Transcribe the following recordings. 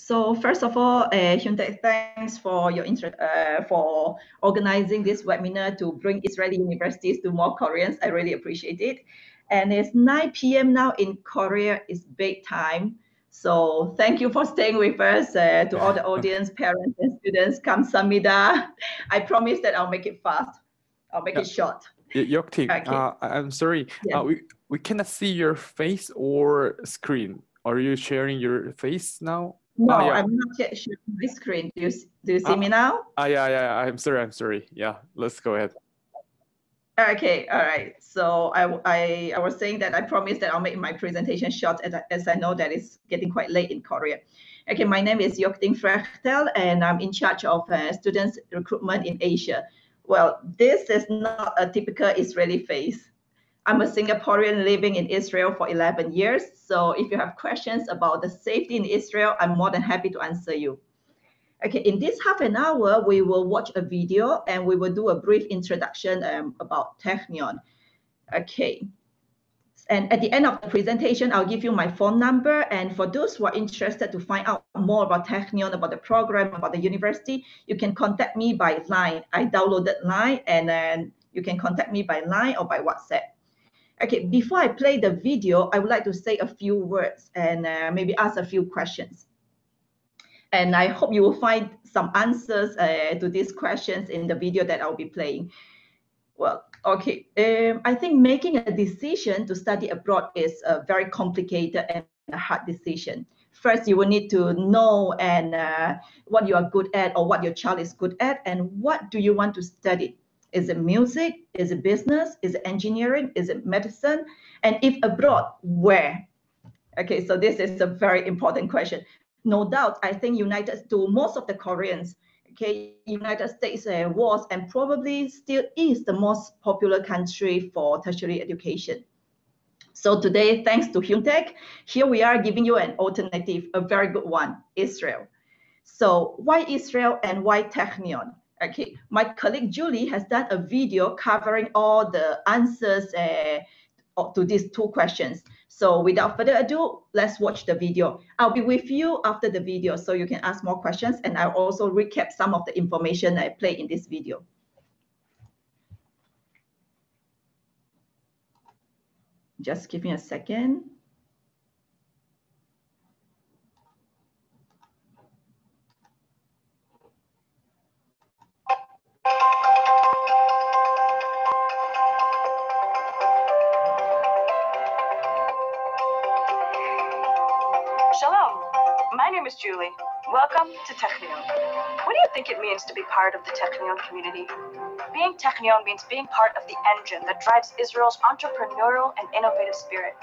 So first of all, Hyundai, thanks for your interest, for organizing this webinar to bring Israeli universities to more Koreans. I really appreciate it. And it's 9 p.m. now in Korea. It's bedtime. So thank you for staying with us. To all the audience, parents and students, kamsahamnida. I promise that I'll make it fast. I'll make it short. Yokting, Okay. I'm sorry. Yes. We cannot see your face or screen. Are you sharing your face now? No, yeah. I'm not yet sharing my screen. Do you see me now? Yeah. I'm sorry. Yeah, let's go ahead. Okay, all right. So I was saying that I promised that I'll make my presentation short as I know that it's getting quite late in Korea. Okay, my name is Yokting Frechtel and I'm in charge of students recruitment in Asia. Well, this is not a typical Israeli face. I'm a Singaporean living in Israel for 11 years. So if you have questions about the safety in Israel, I'm more than happy to answer you. Okay, in this half an hour, we will watch a video and we will do a brief introduction about Technion. Okay, and at the end of the presentation, I'll give you my phone number. And for those who are interested to find out more about Technion, about the program, about the university, you can contact me by line. I downloaded line and then you can contact me by line or by WhatsApp. Okay, before I play the video, I would like to say a few words and maybe ask a few questions. And I hope you will find some answers to these questions in the video that I'll be playing. Well, okay, I think making a decision to study abroad is a very complicated and a hard decision. First, you will need to know what you are good at or what your child is good at and what do you want to study. Is it music? Is it business? Is it engineering? Is it medicine? And if abroad, where? Okay, so this is a very important question. No doubt, I think to most of the Koreans, okay, United States was and probably still is the most popular country for tertiary education. So today, thanks to Hyundai, here we are giving you an alternative, a very good one, Israel. So why Israel and why Technion? Okay, my colleague Julie has done a video covering all the answers to these two questions. So without further ado, let's watch the video. I'll be with you after the video so you can ask more questions and I'll also recap some of the information I play in this video. Just give me a second. Shalom, my name is Julie. Welcome to Technion. What do you think it means to be part of the Technion community? Being Technion means being part of the engine that drives Israel's entrepreneurial and innovative spirit.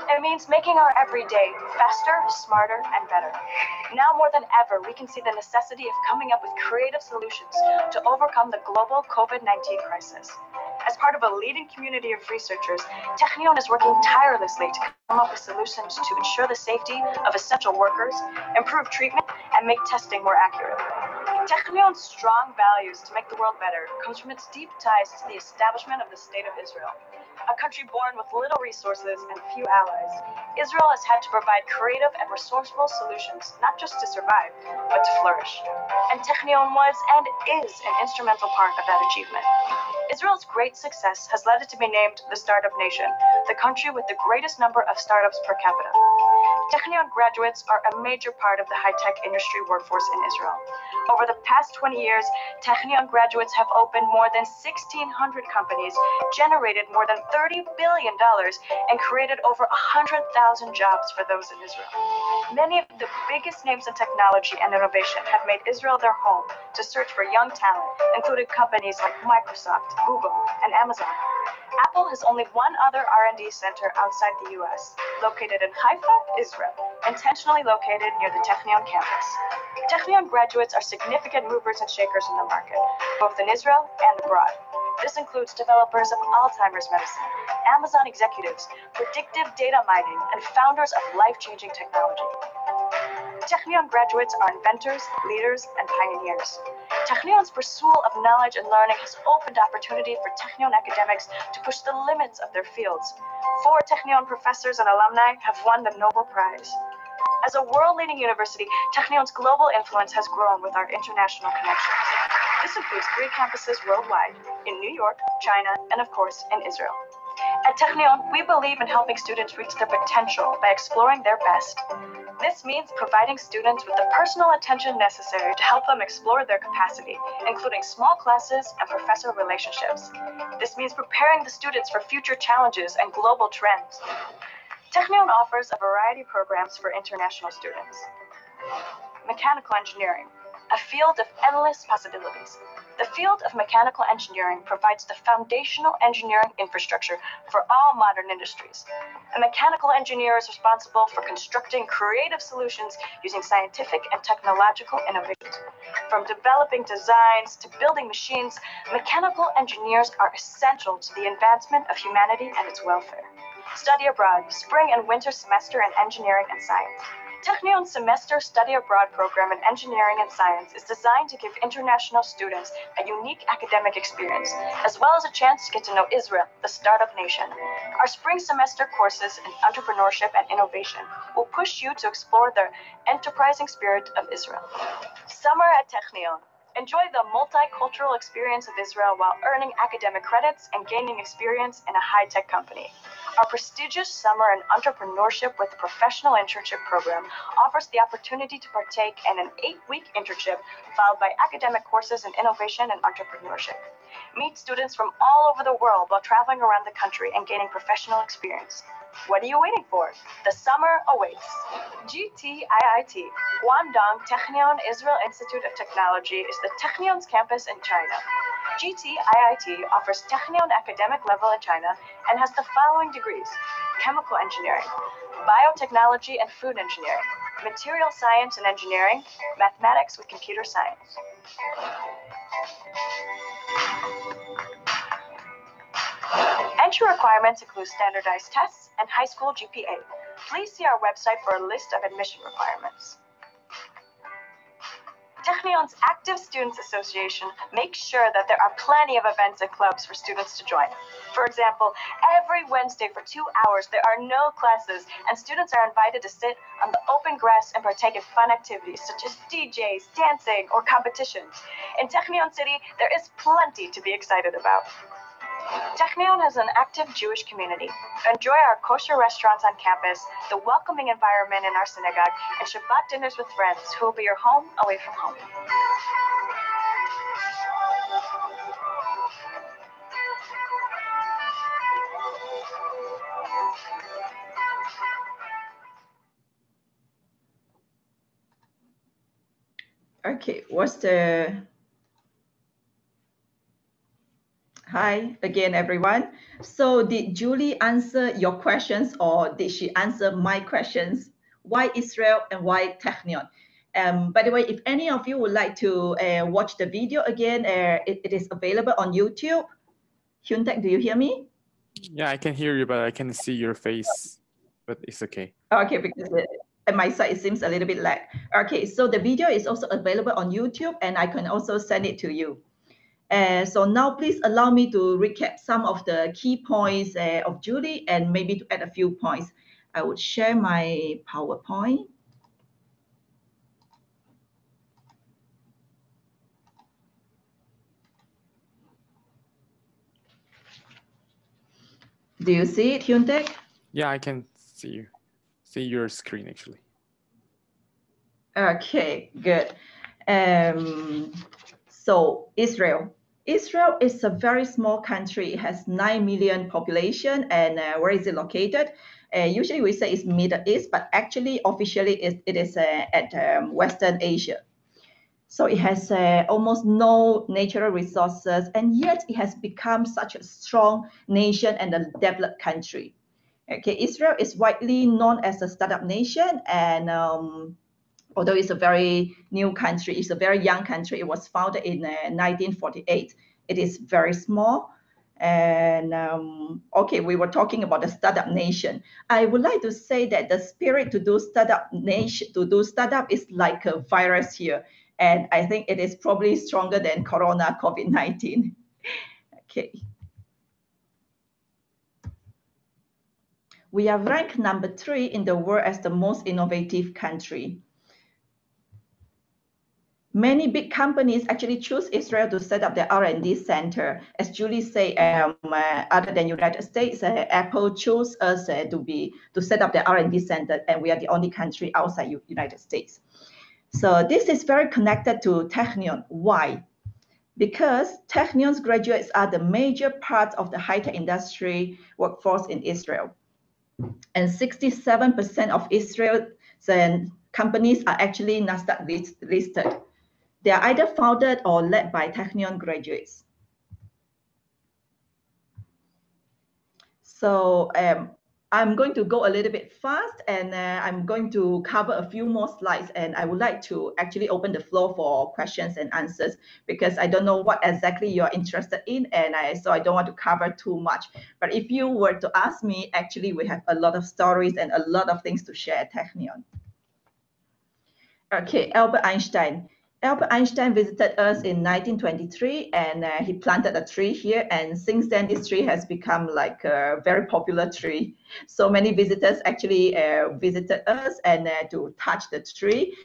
It means making our everyday faster, smarter, and better. Now more than ever, we can see the necessity of coming up with creative solutions to overcome the global COVID-19 crisis. As part of a leading community of researchers, Technion is working tirelessly to come up with solutions to ensure the safety of essential workers, improve treatment, and make testing more accurate. Technion's strong values to make the world better comes from its deep ties to the establishment of the State of Israel. A country born with little resources and few allies, Israel has had to provide creative and resourceful solutions, not just to survive, but to flourish. And Technion was and is an instrumental part of that achievement. Israel's great success has led it to be named the Startup Nation, the country with the greatest number of startups per capita. Technion graduates are a major part of the high-tech industry workforce in Israel. Over the past 20 years, Technion graduates have opened more than 1,600 companies, generated more than $30 billion, and created over 100,000 jobs for those in Israel. Many of the biggest names in technology and innovation have made Israel their home to search for young talent, including companies like Microsoft, Google, and Amazon. Apple has only one other R&D center outside the US, located in Haifa, Israel, intentionally located near the Technion campus. Technion graduates are significant movers and shakers in the market, both in Israel and abroad. This includes developers of Alzheimer's medicine, Amazon executives, predictive data mining, and founders of life-changing technology. Technion graduates are inventors, leaders, and pioneers. Technion's pursuit of knowledge and learning has opened opportunity for Technion academics to push the limits of their fields. 4 Technion professors and alumni have won the Nobel Prize. As a world-leading university, Technion's global influence has grown with our international connections. This includes 3 campuses worldwide, in New York, China, and of course, in Israel. At Technion, we believe in helping students reach their potential by exploring their best. This means providing students with the personal attention necessary to help them explore their capacity, including small classes and professor relationships. This means preparing the students for future challenges and global trends. Technion offers a variety of programs for international students. Mechanical engineering, a field of endless possibilities. The field of mechanical engineering provides the foundational engineering infrastructure for all modern industries. A mechanical engineer is responsible for constructing creative solutions using scientific and technological innovations. From developing designs to building machines, mechanical engineers are essential to the advancement of humanity and its welfare. Study abroad, spring and winter semester in engineering and science. Technion's semester study abroad program in engineering and science is designed to give international students a unique academic experience, as well as a chance to get to know Israel, the startup nation. Our spring semester courses in entrepreneurship and innovation will push you to explore the enterprising spirit of Israel. Summer at Technion. Enjoy the multicultural experience of Israel while earning academic credits and gaining experience in a high-tech company. Our prestigious summer in entrepreneurship with professional internship program offers the opportunity to partake in an 8-week internship followed by academic courses in innovation and entrepreneurship. Meet students from all over the world while traveling around the country and gaining professional experience. What are you waiting for? The summer awaits. GTIIT, Guangdong Technion-Israel Institute of Technology is the Technion's campus in China. GTIIT offers Technion academic level in China and has the following degrees: chemical engineering, biotechnology and food engineering, material science and engineering, mathematics with computer science. Entry requirements include standardized tests and high school GPA. Please see our website for a list of admission requirements. Technion's Active Students Association makes sure that there are plenty of events and clubs for students to join. For example, every Wednesday for 2 hours there are no classes and students are invited to sit on the open grass and partake in fun activities such as DJs, dancing, or competitions. In Technion City, there is plenty to be excited about. Technion has an active Jewish community. Enjoy our kosher restaurants on campus, the welcoming environment in our synagogue, and Shabbat dinners with friends who will be your home away from home. Okay, what's the... Hi again, everyone. So did Julie answer your questions or did she answer my questions? Why Israel and why Technion? By the way, if any of you would like to watch the video again, it is available on YouTube. Hyuntek, do you hear me? Yeah, I can hear you, but I can see your face, but it's okay. Okay, because at my side, it seems a little bit lag. Okay, so the video is also available on YouTube and I can also send it to you. So now please allow me to recap some of the key points of Julie and maybe to add a few points. I would share my PowerPoint. Do you see it, Hyuntek? Yeah, I can see your screen actually. Okay, good. So Israel. Israel is a very small country. It has 9 million population. And where is it located? Usually we say it's Middle East, but actually officially it is at Western Asia. So it has almost no natural resources, and yet it has become such a strong nation and a developed country. Okay, Israel is widely known as a startup nation, and although it's a very new country, it's a very young country. It was founded in 1948. It is very small. And okay, we were talking about the startup nation. I would like to say that the spirit to do startup is like a virus here. And I think it is probably stronger than Corona, COVID-19. Okay. We are ranked number 3 in the world as the most innovative country. Many big companies actually choose Israel to set up their R&D center. As Julie said, other than United States, Apple chose us to set up their R&D center, and we are the only country outside United States. So this is very connected to Technion. Why? Because Technion's graduates are the major part of the high-tech industry workforce in Israel. And 67% of Israel's companies are actually NASDAQ listed. They are either founded or led by Technion graduates. So I'm going to go a little bit fast, and I'm going to cover a few more slides, and I would like to actually open the floor for questions and answers, because I don't know what exactly you're interested in, and so I don't want to cover too much. But if you were to ask me, actually we have a lot of stories and a lot of things to share at Technion. Okay, Albert Einstein. Albert Einstein visited us in 1923, and he planted a tree here, and since then this tree has become like a very popular tree. So many visitors actually visited us and to touch the tree,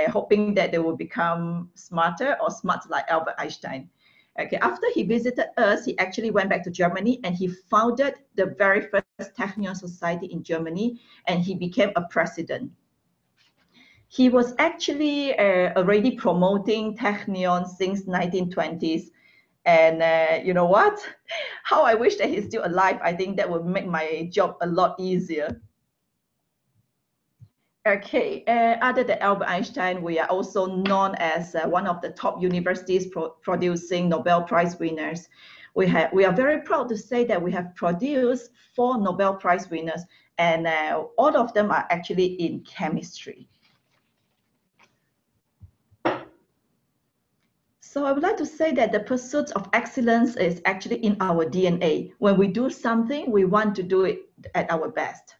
hoping that they will become smarter or smart like Albert Einstein. Okay, after he visited us, he actually went back to Germany, and he founded the very first Technion Society in Germany, and he became a president. He was actually already promoting Technion since 1920s. And you know what? How I wish that he's still alive. I think that would make my job a lot easier. Okay, other than Albert Einstein, we are also known as one of the top universities producing Nobel Prize winners. We are very proud to say that we have produced 4 Nobel Prize winners, and all of them are actually in chemistry. So I would like to say that the pursuit of excellence is actually in our DNA. When we do something, we want to do it at our best.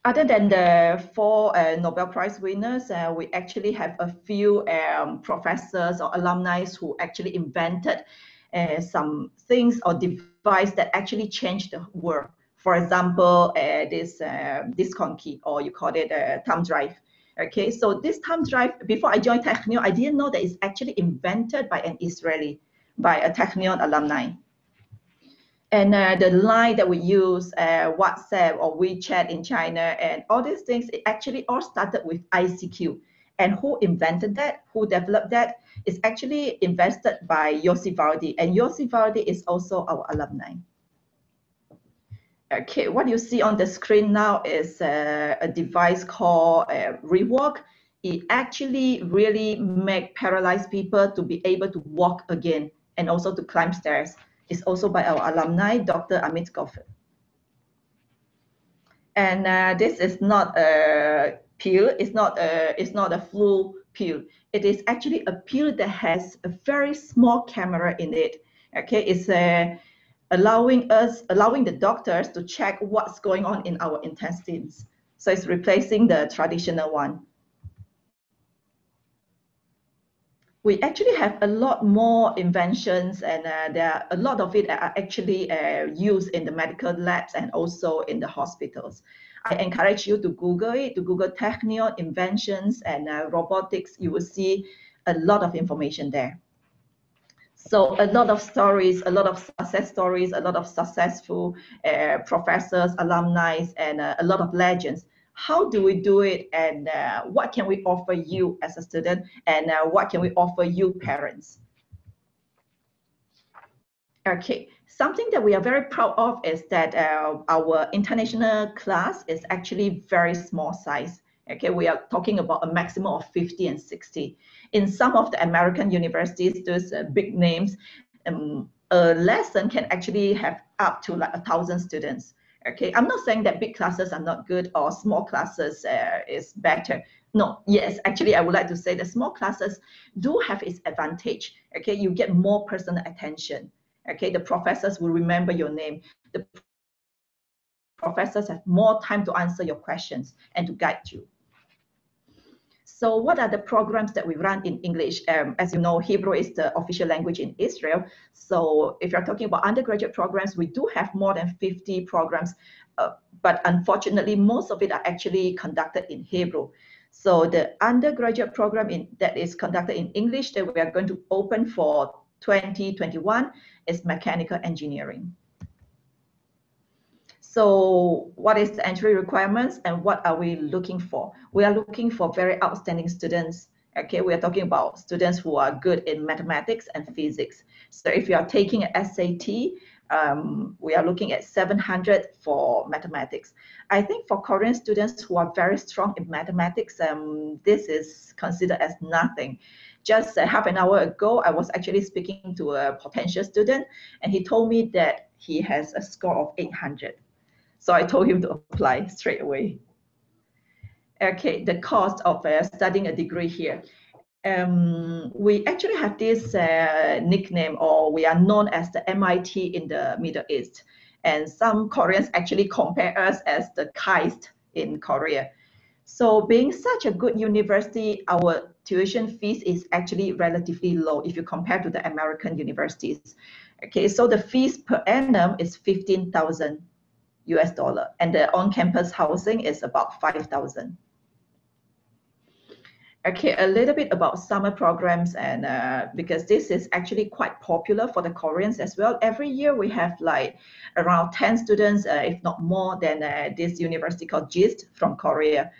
Other than the 4 Nobel Prize winners, we actually have a few professors or alumni who actually invented some things or device that actually changed the world. For example, this discon key, or you call it a thumb drive. Okay, so this thumb drive, before I joined Technion, I didn't know that it's actually invented by an Israeli, by a Technion alumni. And the line that we use, WhatsApp or WeChat in China, and all these things, it actually all started with ICQ. And who invented that, who developed that, is actually invested by Yossi Vardi. And Yossi Vardi is also our alumni. Okay, what you see on the screen now is a device called Rewalk. It actually really makes paralyzed people to be able to walk again and also to climb stairs. It's also by our alumni, Dr. Amit Goffin. And this is not a pill. It's not a flu pill. It is actually a pill that has a very small camera in it. Okay, it's allowing the doctors to check what's going on in our intestines. So it's replacing the traditional one. We actually have a lot more inventions, and there are a lot of it are actually used in the medical labs and also in the hospitals. I encourage you to Google it, to Google Technion inventions and robotics. You will see a lot of information there. So a lot of stories, a lot of success stories, a lot of successful professors, alumni, and a lot of legends. How do we do it, and what can we offer you as a student, and what can we offer you parents? Okay, something that we are very proud of is that our international class is actually very small size. Okay, we are talking about a maximum of 50 and 60. In some of the American universities, those big names, a lesson can actually have up to like 1,000 students. Okay, I'm not saying that big classes are not good or small classes is better. No, yes, actually, I would like to say that small classes do have its advantage. Okay, you get more personal attention. Okay, the professors will remember your name. The professors have more time to answer your questions and to guide you. So what are the programs that we run in English? As you know, Hebrew is the official language in Israel. So if you're talking about undergraduate programs, we do have more than 50 programs, but unfortunately, most of it are actually conducted in Hebrew. So the undergraduate program that is conducted in English that we are going to open for 2021 is mechanical engineering. So what is the entry requirements and what are we looking for? We are looking for very outstanding students. Okay, we are talking about students who are good in mathematics and physics. So if you are taking an SAT, we are looking at 700 for mathematics. I think for Korean students who are very strong in mathematics, this is considered as nothing. Just half an hour ago, I was actually speaking to a potential student, and he told me that he has a score of 800. So I told him to apply straight away. Okay, the cost of studying a degree here. We actually have this nickname, or we are known as the MIT in the Middle East. And some Koreans actually compare us as the KAIST in Korea. So being such a good university, our tuition fees is actually relatively low if you compare to the American universities. Okay, so the fees per annum is 15,000 US dollar, and the on-campus housing is about 5,000. Okay, a little bit about summer programs, and because this is actually quite popular for the Koreans as well. Every year we have like around 10 students, if not more, than this university called GIST from Korea.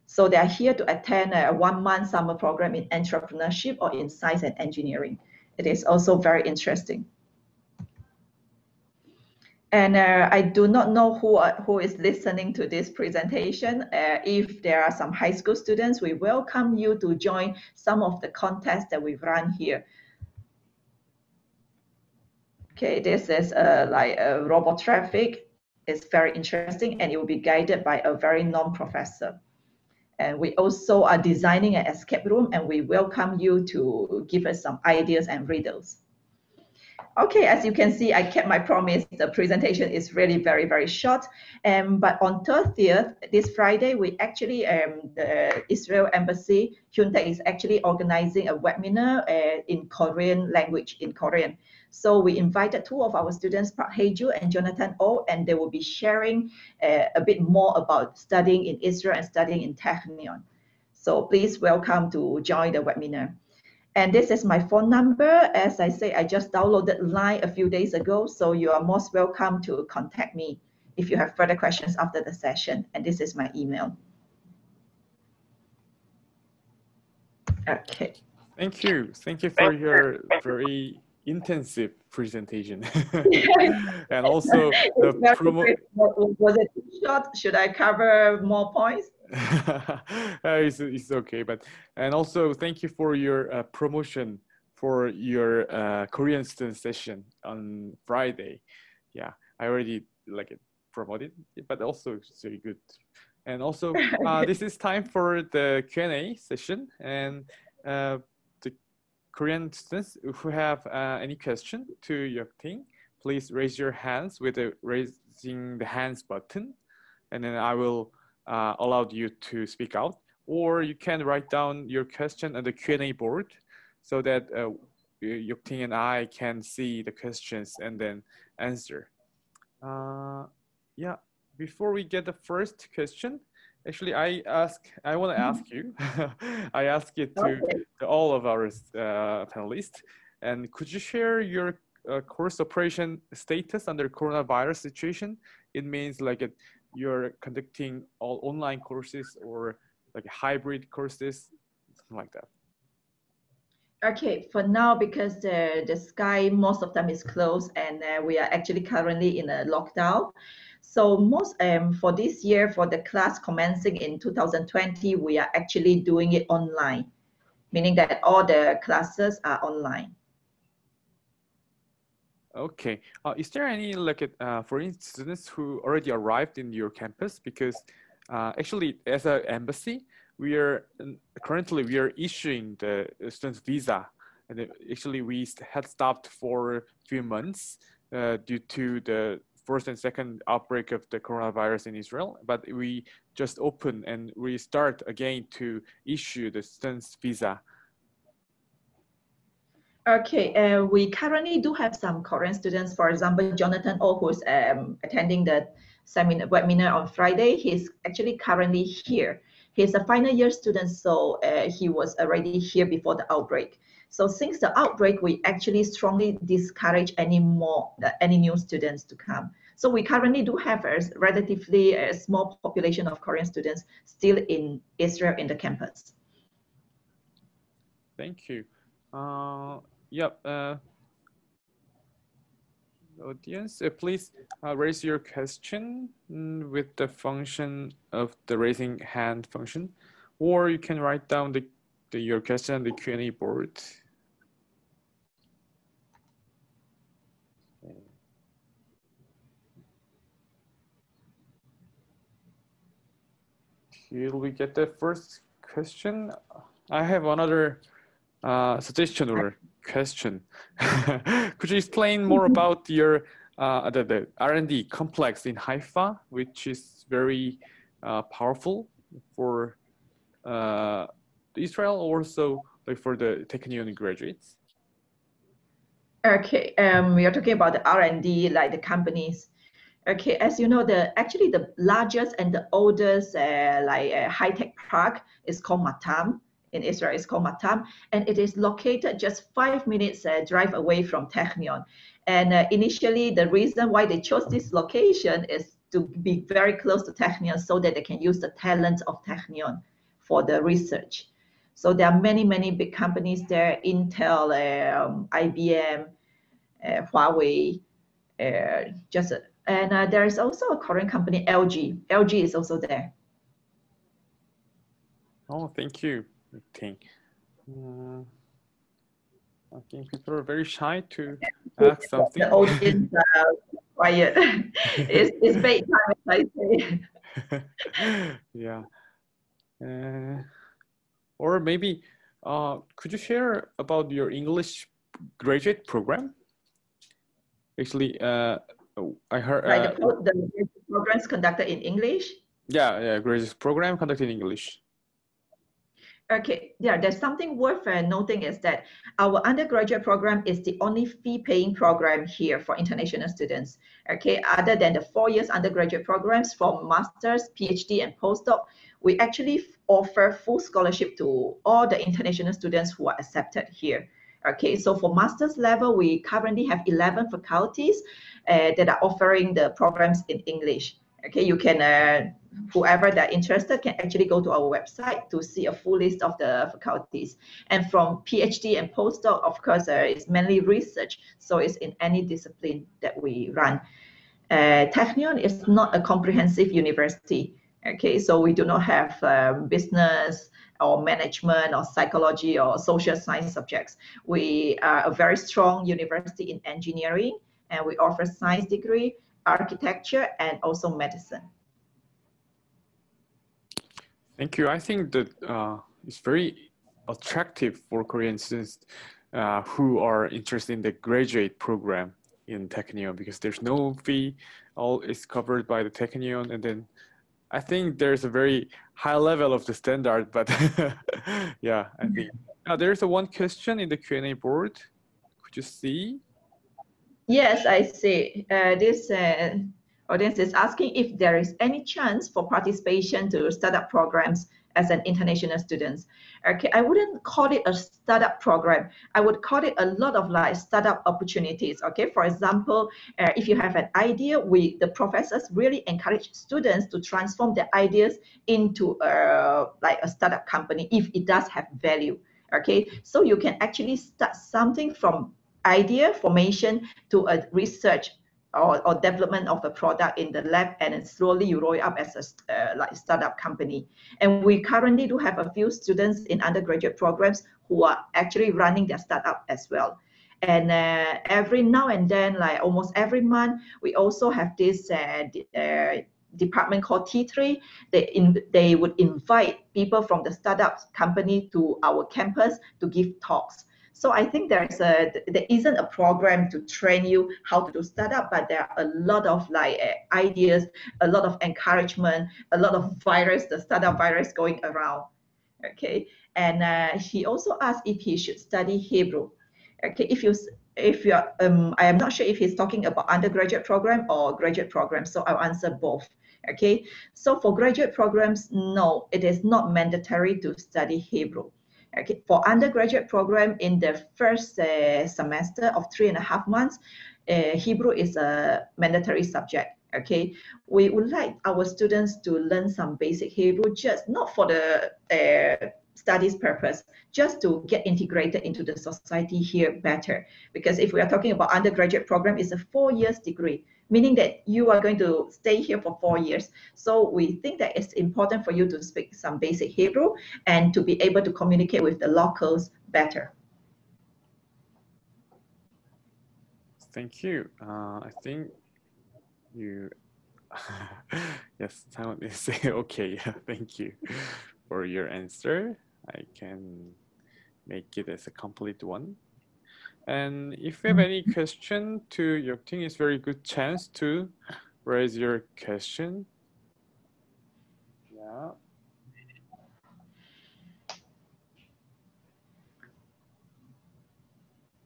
So they are here to attend a 1-month summer program in entrepreneurship or in science and engineering. It is also very interesting. And I do not know who is listening to this presentation. If there are some high school students, we welcome you to join some of the contests that we run here. Okay, this is like a robot traffic. It's very interesting, and it will be guided by a very known professor. And we also are designing an escape room, and we welcome you to give us some ideas and riddles. Okay, as you can see, I kept my promise. The presentation is really very, very short. But on 30th, this Friday, we actually, the Israel Embassy, Hyundai is actually organizing a webinar in Korean language, in Korean. So we invited 2 of our students, Park Hae-ju and Jonathan Oh, and they will be sharing a bit more about studying in Israel and studying in Technion. So please welcome to join the webinar. And this is my phone number. As I say, I just downloaded Line a few days ago, so you are most welcome to contact me if you have further questions after the session. And this is my email. Okay. Thank you. Thank you for your very intensive presentation. And also the promo. Was it too short? Should I cover more points? It's okay, but and also thank you for your promotion for your Korean student session on Friday. Yeah, I already like it promoted, but also it's very good. And also this is time for the Q&A session, and the Korean students who have any question to Yokting, please raise your hands with the raising the hands button, and then I will allowed you to speak out, or you can write down your question on the Q&A board so that Yukting and I can see the questions and then answer. Yeah, before we get the first question, actually I want to ask you, I ask it to all of our panelists, and could you share your course operation status under coronavirus situation? It means like you're conducting all online courses or like hybrid courses, something like that. Okay, for now, because the sky, most of them is closed, and we are actually currently in a lockdown. So most for this year, for the class commencing in 2020, we are actually doing it online, meaning that all the classes are online. Okay. Is there any like for students who already arrived in your campus? Because actually, as an embassy, we are currently issuing the student visa, and actually we had stopped for a few months due to the first and second outbreak of the coronavirus in Israel, but we just open and we start again to issue the students' visa. Okay, we currently do have some Korean students. For example, Jonathan Oh, who's attending the webinar on Friday. He's actually currently here. He's a final year student, so he was already here before the outbreak. So since the outbreak, we actually strongly discourage any new students to come. So we currently do have a relatively small population of Korean students still in Israel in the campus. Thank you. Yep. Audience, please raise your question with the function of the raising hand function, or you can write down your question on the Q&A board. Here we get the first question. I have another suggestion or question. Could you explain more about your the R&D complex in Haifa, which is very powerful for Israel, also like for the Technion graduates? Okay, we are talking about the R&D, like the companies. Okay, as you know, actually the largest and the oldest high-tech park is called Matam. In Israel, it's called Matam, and it is located just 5 minutes drive away from Technion. And initially, the reason why they chose this location is to be very close to Technion so that they can use the talent of Technion for the research. So there are many, many big companies there, Intel, IBM, Huawei, and there is also a Korean company, LG. LG is also there. Oh, thank you. I think people are very shy to ask something. The audience are quiet. It's bait time, as I say. Yeah. Or maybe, could you share about your English graduate program? Actually, I heard the programs conducted in English. Yeah, graduate program conducted in English. Okay, yeah, there's something worth noting is that our undergraduate program is the only fee-paying program here for international students. Okay, other than the 4 years undergraduate programs from master's, PhD, and postdoc, we actually offer full scholarship to all the international students who are accepted here. Okay, so for master's level, we currently have 11 faculties that are offering the programs in English. Okay, you can, whoever that interested can actually go to our website to see a full list of the faculties. And from PhD and postdoc, of course, it's mainly research, so it's in any discipline that we run. Technion is not a comprehensive university. Okay, so we do not have business or management or psychology or social science subjects. We are a very strong university in engineering, and we offer science degree, architecture, and also medicine. Thank you. I think that it's very attractive for Korean students who are interested in the graduate program in Technion, because there's no fee, all is covered by the Technion, and then I think there's a very high level of the standard, but yeah, I think. Now there's one question in the Q&A board. Could you see? Yes, I see. This audience is asking if there is any chance for participation to startup programs as an international student. Okay, I wouldn't call it a startup program. I would call it a lot of like startup opportunities. Okay, for example, if you have an idea, the professors really encourage students to transform their ideas into like a startup company if it does have value. Okay, so you can actually start something from idea formation to a research or development of a product in the lab, and then slowly you roll it up as a like startup company. And we currently do have a few students in undergraduate programs who are actually running their startup as well. And every now and then, like almost every month, we also have this department called T3. They would invite people from the startup company to our campus to give talks. So I think there isn't a program to train you how to do startup, but there are a lot of ideas, a lot of encouragement, a lot of the startup virus going around. Okay, and he also asked if he should study Hebrew. Okay, if you're I am not sure if he's talking about undergraduate program or graduate program, so I'll answer both. Okay, so for graduate programs, no, it is not mandatory to study Hebrew. Okay, for undergraduate program, in the first semester of 3.5 months, Hebrew is a mandatory subject. Okay, we would like our students to learn some basic Hebrew, just not for the studies purpose, just to get integrated into the society here better. Because if we are talking about undergraduate program, it's a 4 years degree, meaning that you are going to stay here for 4 years. So we think that it's important for you to speak some basic Hebrew and to be able to communicate with the locals better. Thank you. I think you, yes, someone is saying, okay, thank you for your answer. I can make it as a complete one. And if you have any question to Yokting, it's very good chance to raise your question. Yeah.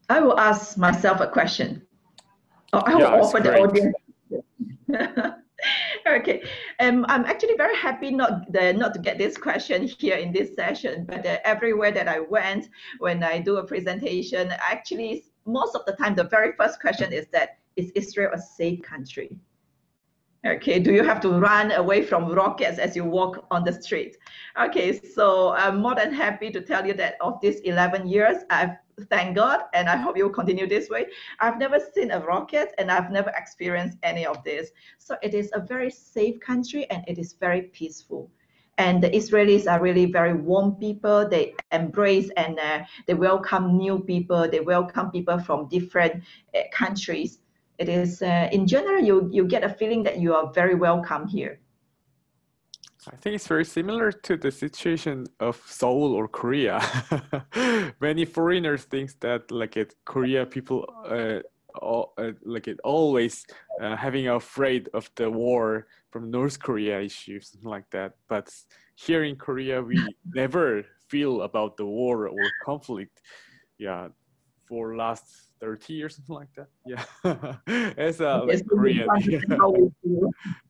I will ask myself a question. Or I will offer the audience. Okay, I'm actually very happy not to get this question here in this session, but everywhere that I went, when I do a presentation, actually most of the time the very first question is that, is Israel a safe country? Okay, do you have to run away from rockets as you walk on the street? Okay, so I'm more than happy to tell you that of these 11 years, thank God, and I hope you'll continue this way, I've never seen a rocket and I've never experienced any of this. So it is a very safe country and it is very peaceful. And the Israelis are really very warm people. They embrace and they welcome new people. They welcome people from different countries. It is, in general, you get a feeling that you are very welcome here. I think it's very similar to the situation of Seoul or Korea. Many foreigners think that Korea people always having afraid of the war from North Korea issues, something like that. But here in Korea, we never feel about the war or conflict. Yeah, for last 30 years, something like that. Yeah, as a Yes, Korean.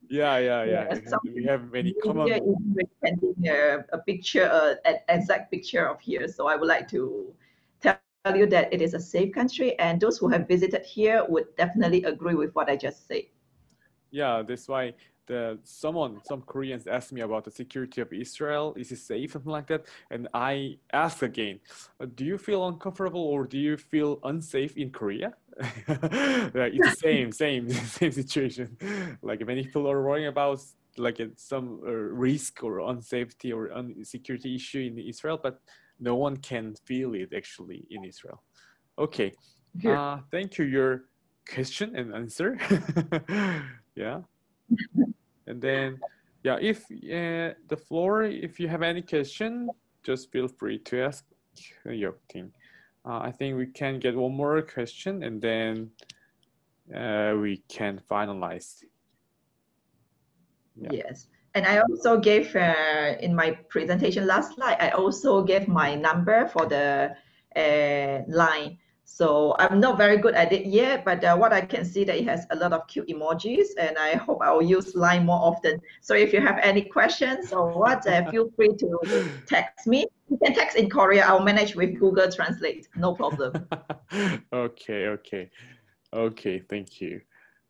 Yeah. We have many common. A picture, an exact picture of here. So I would like to tell you that it is a safe country, and those who have visited here would definitely agree with what I just said. Yeah, that's why some Koreans asked me about the security of Israel. Is it safe, something like that? And I asked again, do you feel uncomfortable or do you feel unsafe in Korea? It's the same situation. Like many people are worrying about some risk or unsafety or security issue in Israel, but no one can feel it actually in Israel. Okay, thank you. Your question and answer. Yeah. And then, yeah, if the floor, if you have any question, just feel free to ask Yokting. I think we can get one more question and then we can finalize. Yeah. Yes. And I also gave, in my presentation last slide, I also gave my number for the line. So I'm not very good at it yet, but what I can see that it has a lot of cute emojis, and I hope I will use line more often. So if you have any questions or what, feel free to text me. You can text in Korea. I'll manage with Google Translate. No problem. Okay. Thank you.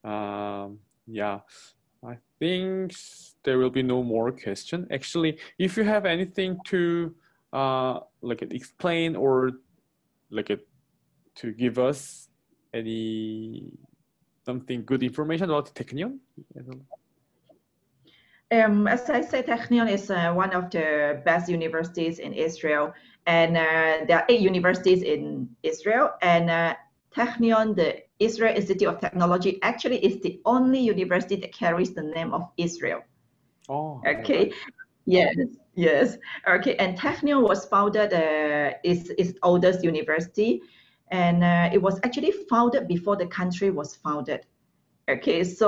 Yeah, I think there will be no more question. Actually, if you have anything to explain or to give us something good information about Technion? As I said, Technion is one of the best universities in Israel, and there are 8 universities in Israel, and Technion, the Israel Institute of Technology, actually is the only university that carries the name of Israel. Oh, okay. Yes. Yes. Okay. And Technion was founded, is its oldest university, and it was actually founded before the country was founded. Okay. So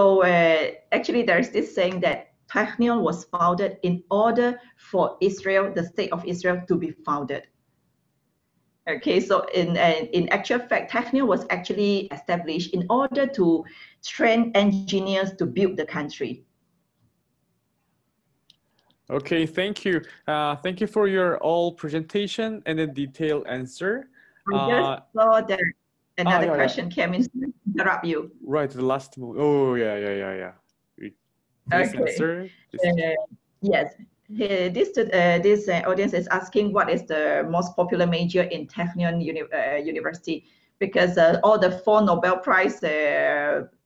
actually, there is this saying that Technion was founded in order for Israel, the state of Israel, to be founded. Okay, so in actual fact, Technion was actually established in order to train engineers to build the country. Okay, thank you. Thank you for your all presentation and the detailed answer. I just saw that another question came in. Interrupt you. Right, the last move. Oh, yeah. Please answer. Yes. This audience is asking what is the most popular major in Technion University, because all the 4 Nobel Prize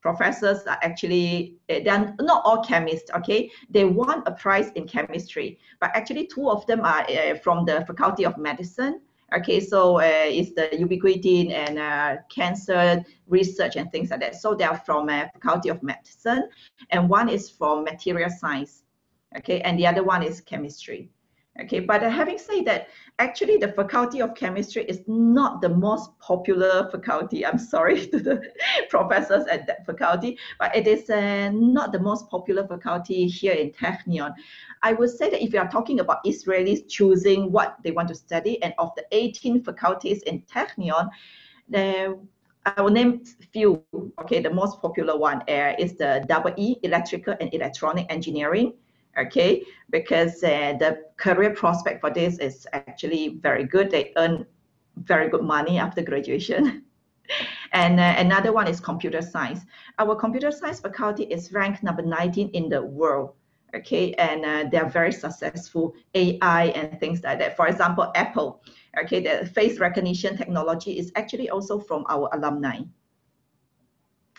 professors are actually, they're not all chemists, okay? They won a prize in chemistry, but actually 2 of them are from the Faculty of Medicine. Okay, so it's the ubiquitin and cancer research and things like that. So they are from Faculty of Medicine, and one is from Material Science. Okay, and the other one is chemistry. Okay, but having said that, actually the Faculty of Chemistry is not the most popular faculty. I'm sorry to the professors at that faculty, but it is not the most popular faculty here in Technion. I would say that if you are talking about Israelis choosing what they want to study, and of the 18 faculties in Technion, I will name a few. Okay, the most popular one is the EE, Electrical and Electronic Engineering. Okay, because the career prospect for this is actually very good. They earn very good money after graduation. And another one is computer science. Our computer science faculty is ranked number 19 in the world. Okay, and they're very successful, AI and things like that. For example, Apple, okay, the face recognition technology is actually also from our alumni.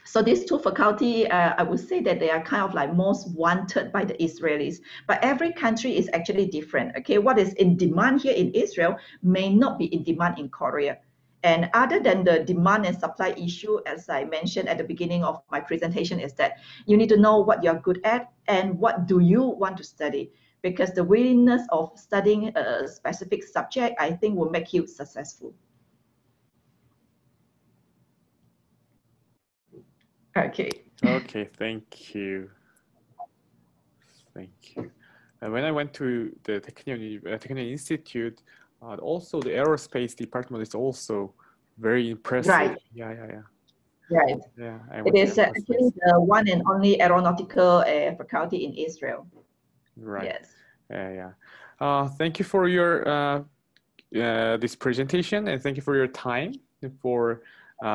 So these 2 faculty, I would say that they are kind of like most wanted by the Israelis, but every country is actually different. Okay, what is in demand here in Israel may not be in demand in Korea. And other than the demand and supply issue, as I mentioned at the beginning of my presentation, is that you need to know what you're good at and what do you want to study, because the willingness of studying a specific subject, I think, will make you successful. Okay. Okay, thank you. Thank you. When I went to the Technion Institute, also the aerospace department is also very impressive. Right. Yeah. Right. Yeah. It is actually the one and only aeronautical faculty in Israel. Right. Yes. Yeah. Thank you for your this presentation, and thank you for your time for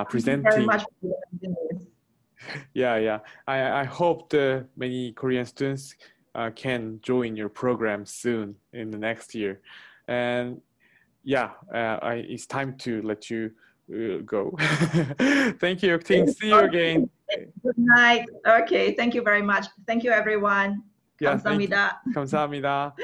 presenting. Thank you very much for presenting this. Yeah. I hope the many Korean students can join your program soon in the next year. And yeah, it's time to let you go. Thank you, Yokting. See you again. Good night. Okay, thank you very much. Thank you, everyone. Yeah, 감사합니다. 감사합니다.